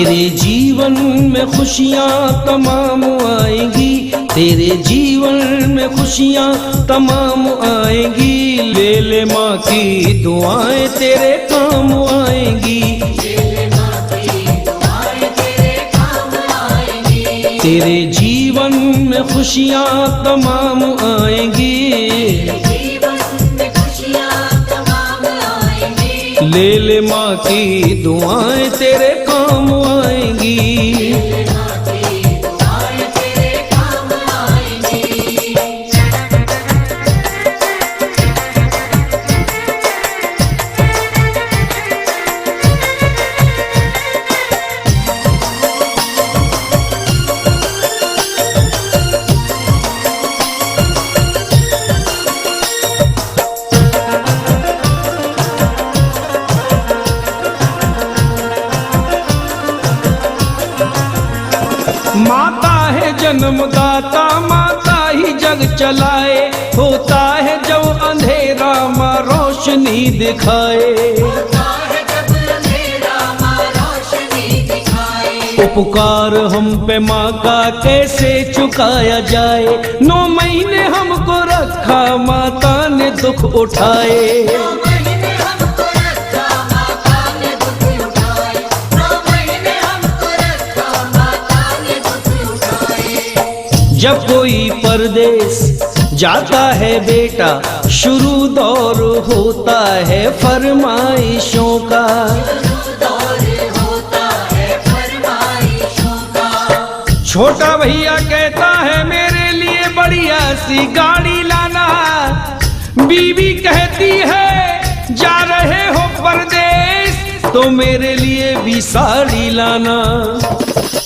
तेरे जीवन में खुशियाँ तमाम आएंगी, तेरे जीवन में खुशियाँ तमाम आएंगी। ले ले माँ की दुआएं तेरे काम आएंगी, तेरे जीवन में खुशियाँ तमाम आएंगी। ले ले माँ की दुआएं तेरे काम आएंगी। माता है जन्मदाता, माता ही जग चलाए, होता है जब अंधेरा माँ रोशनी दिखाए। उपकार हम पे माँ का कैसे चुकाया जाए, 9 महीने हमको रखा माता ने दुख उठाए। जब कोई परदेश जाता है बेटा, शुरू दौर होता है फरमाइशों का। छोटा भैया कहता है मेरे लिए बढ़िया सी गाड़ी लाना, बीवी कहती है जा रहे हो परदेश तो मेरे लिए भी साड़ी लाना।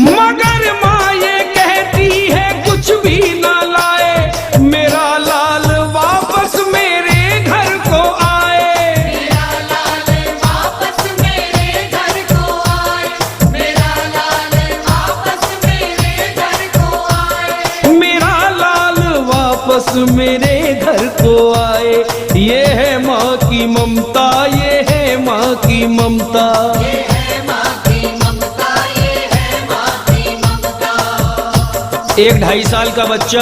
मगर माँ ये कहती है कुछ भी ना लाए, मेरा लाल वापस मेरे घर को आए। मेरा लाल वापस मेरे घर को आए, मेरा लाल वापस मेरे घर को आए, मेरा लाल वापस मेरे घर को आए। ये है माँ की ममता, ये है माँ की ममता। एक 2.5 साल का बच्चा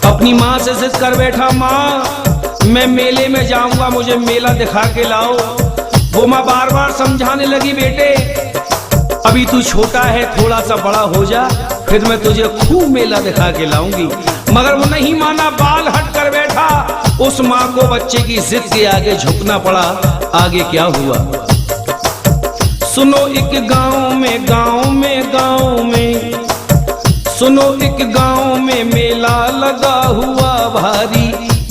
अपनी माँ से जिद कर बैठा, माँ मैं मेले में जाऊंगा, मुझे मेला दिखा के लाओ। वो माँ बार बार समझाने लगी, बेटे अभी तू छोटा है, थोड़ा सा बड़ा हो जा, फिर मैं तुझे खूब मेला दिखा के लाऊंगी। मगर वो नहीं माना, बाल हट कर बैठा। उस माँ को बच्चे की जिद के आगे झुकना पड़ा। आगे क्या हुआ सुनो। एक गाँव में सुनो, एक गांव में मेला लगा हुआ भारी।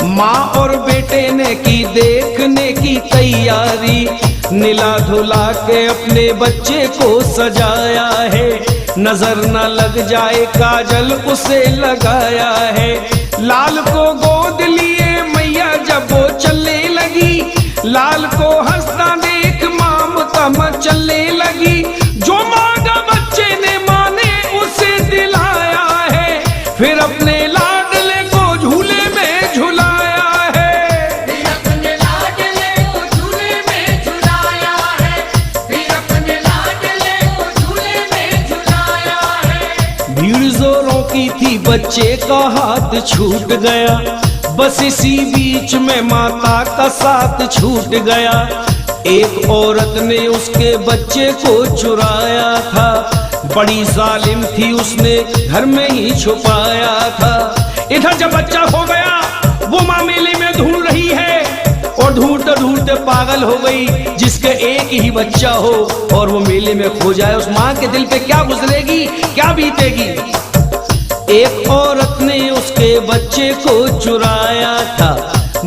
माँ और बेटे ने की देखने की तैयारी, नीला धुला के अपने बच्चे को सजाया है, नजर न लग जाए काजल उसे लगाया है। लाल को गोद लिए मैया जब वो चलने लगी, लाल को हंसता देख ममता मचलने लगी। जो मांगा बच्चे ने माँ ने उसे दिलाया है, फिर अपने लाडले को झूले में झुलाया है। फिर अपने लाडले को झूले में झुलाया है, फिर अपने लाडले को झूले में झुलाया है। भीड़ जोरों की थी, बच्चे का हाथ छूट गया, बस इसी बीच में माता का साथ छूट गया। एक औरत ने उसके बच्चे को चुराया था, बड़ी जालिम थी, उसने घर में ही छुपाया था। इधर जब बच्चा हो गया, वो माँ मेले में ढूंढ रही है और ढूंढते ढूंढते पागल हो गई। जिसके एक ही बच्चा हो और वो मेले में खो जाए, उस माँ के दिल पे क्या गुजरेगी, क्या बीतेगी। एक औरत ने उसके बच्चे को चुराया था,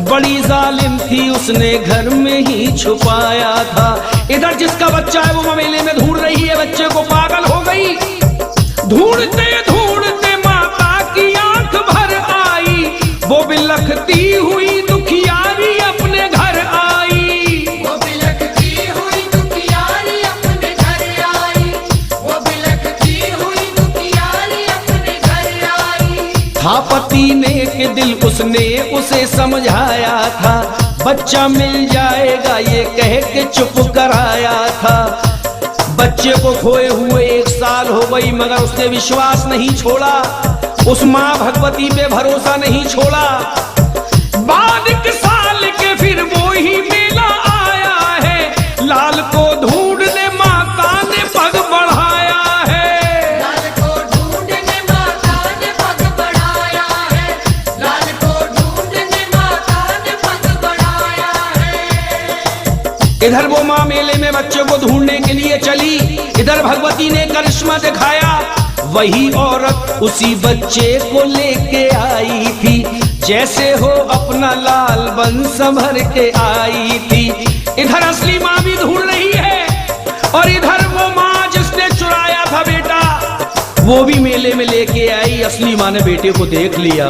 बड़ी जालिम थी, उसने घर में ही छुपाया था। इधर जिसका बच्चा है वो मेले में ढूंढ रही है, बच्चे को पागल हो गई। ढूंढते ढूंढते माता की आंख भर आई, वो बिलखती हुई दुखियारी अपने घर आई। वो बिलखती हुई दुखियारी अपने घर आई, वो बिलखती हुई दुखियारी अपने घर आई। था पति ने के दिल उसने उसे समझाया था, बच्चा मिल जाएगा ये कह के चुप कराया था। बच्चे को खोए हुए 1 साल हो गई, मगर उसने विश्वास नहीं छोड़ा, उस माँ भगवती पे भरोसा नहीं छोड़ा। बाद 1 साल के फिर वो ही मेला आया है, लाल को ढूंढने माता ने पग बढ़ाया है। लाल को ढूंढने माता ने पग बढ़ाया है, लाल को ढूंढने माता ने पग बढ़ाया है। इधर वो माँ मेले में बच्चे को ढूंढने के लिए चली, इधर भगवती ने करिश्मा दिखाया। वही औरत उसी बच्चे को लेके आई थी, जैसे हो अपना लाल बन संभर के आई थी। इधर असली माँ भी ढूंढ रही है, और इधर वो माँ जिसने चुराया था बेटा, वो भी मेले में लेके आई। असली माँ ने बेटे को देख लिया,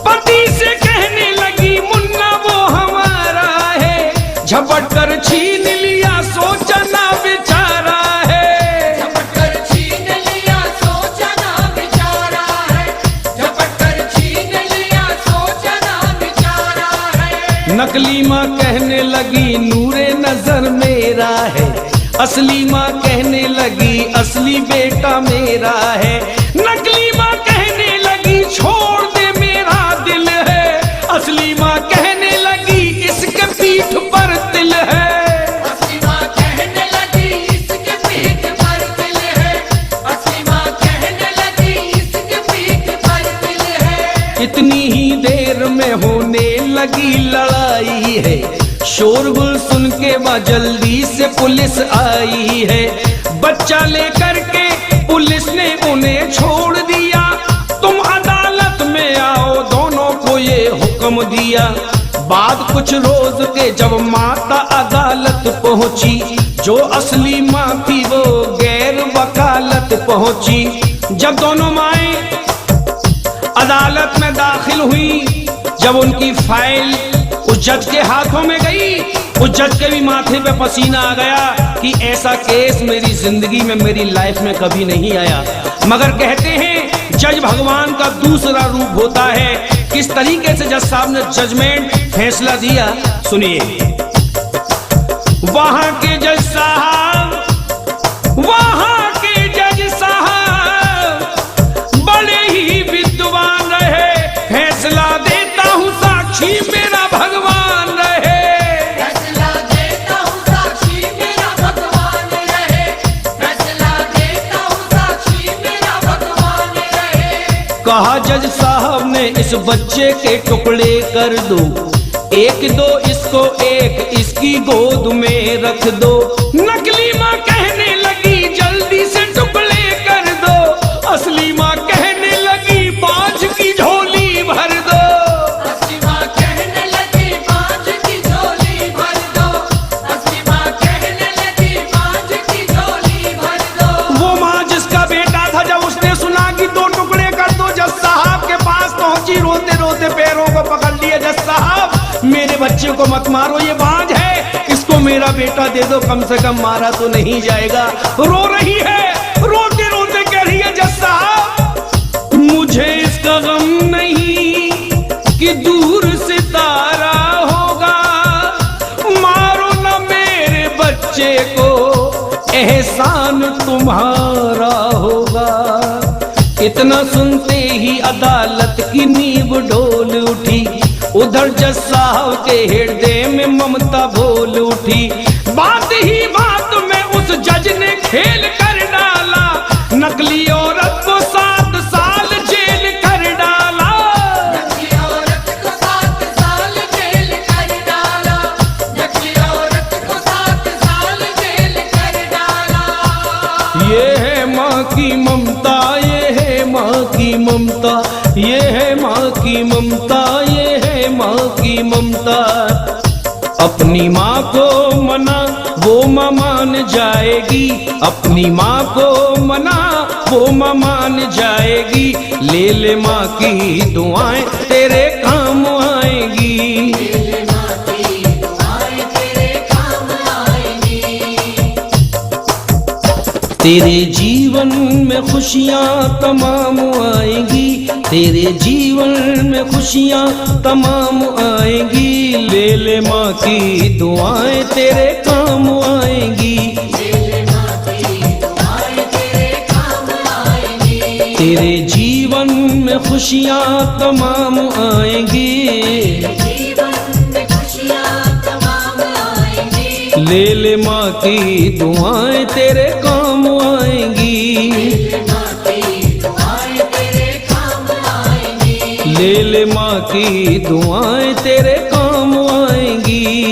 पति से कहने लगी मुन्ना वो हमारा है, झपट कर छीन लिया सोचा ना बेचारा है। झपट कर छीन लिया सोचा ना बेचारा है, झपट कर छीन लिया सोचा ना बेचारा है। नकली माँ कहने लगी नूरे नजर मेरा है, असली माँ कहने लगी असली बेटा मेरा है। नकली माँ कहने लगी छोड़ दे मेरा दिल है, असली माँ कहने लगी इसके पीठ पर दिल है। असली माँ कहने लगी इसके पीठ पर दिल है, असली माँ कहने लगी इसके पीठ पर दिल है। इतनी ही देर में होने लगी लड़ाई है, शोरगुल सुन के वहाँ जल्दी से पुलिस आई है। बच्चा लेकर के पुलिस ने उन्हें छोड़ दिया, तुम अदालत में आओ, दोनों को ये हुक्म दिया। बाद कुछ रोज के जब माता अदालत पहुंची, जो असली माँ थी वो गैर वकालत पहुंची। जब दोनों माएं अदालत में दाखिल हुई, जब उनकी फाइल उस जज के हाथों में गई, उस जज के भी माथे पे पसीना आ गया कि ऐसा केस मेरी जिंदगी में, मेरी लाइफ में कभी नहीं आया। मगर कहते हैं जज भगवान का दूसरा रूप होता है। किस तरीके से जज साहब ने जजमेंट फैसला दिया सुनिए। वहां के जज साहब, वहां के जज साहब बड़े ही विद्वान रहे, फैसला देता हूं साक्षी मेरा भगवान रहे। फैसला देता हूँ साक्षी मेरा भगवान रहे, फैसला देता हूँ साक्षी मेरा भगवान रहे। कहा जज साहब ने इस बच्चे के टुकड़े कर दो, 1-2 इसको, 1 इसकी गोद में रख दो। नकली माँ कहने लगी जल्दी से टुकड़े कर दो, असली माँ कहने लगी 5 की झोली भर दो। असली माँ कहने लगी 5 की झोली भर दो, असली माँ कहने लगी 5 की झोली भर दो। वो माँ जिसका बेटा था, जब उसने सुना कि 2 टुकड़े कर दो, जज साहब के पास पहुंची, रोते रोते पैरों को पकड़ लिया। जज साहब मेरे बच्चे को मत मारो, ये बांझ है, इसको मेरा बेटा दे दो, कम से कम मारा तो नहीं जाएगा। रो रही है, रोते रोते कह रही है जज साहब मुझे इसका गम नहीं कि दूर सितारा होगा, मारो न मेरे बच्चे को, एहसान तुम्हारा होगा। इतना सुनते ही अदालत की नींव डोल उठी, उधर जज साहब के हृदय में ममता बोल उठी। बात ही बात में उस जज ने खेल कर डाला, नकली औरत को 7 साल जेल कर डाला। नकली औरत को 7 साल जेल कर डाला, नकली औरत को 7 साल जेल कर डाला। ये है माँ की ममता, ये है माँ की ममता, ये है माँ की ममता, ये है माँ की ममता। अपनी माँ को मना वो माँ मान जाएगी, अपनी माँ को मना वो माँ मान जाएगी। ले ले माँ की दुआएं तेरे काम आएगी। तेरे माँ की दुआएं तेरे काम आएंगी। तेरे जीवन में खुशियाँ तमाम आएंगी, तेरे जीवन में खुशियाँ तमाम आएंगी। ले ले माँ की दुआएं तेरे काम आएंगी। तेरे जीवन में खुशियाँ तमाम आएंगी, जीवन में खुशियाँ तमाम आएंगी। ले ले माँ की दुआएं तेरे काम आएंगी, माँ की दुआएं तेरे काम आएंगी। ले ले माँ की दुआएं तेरे काम आएंगी।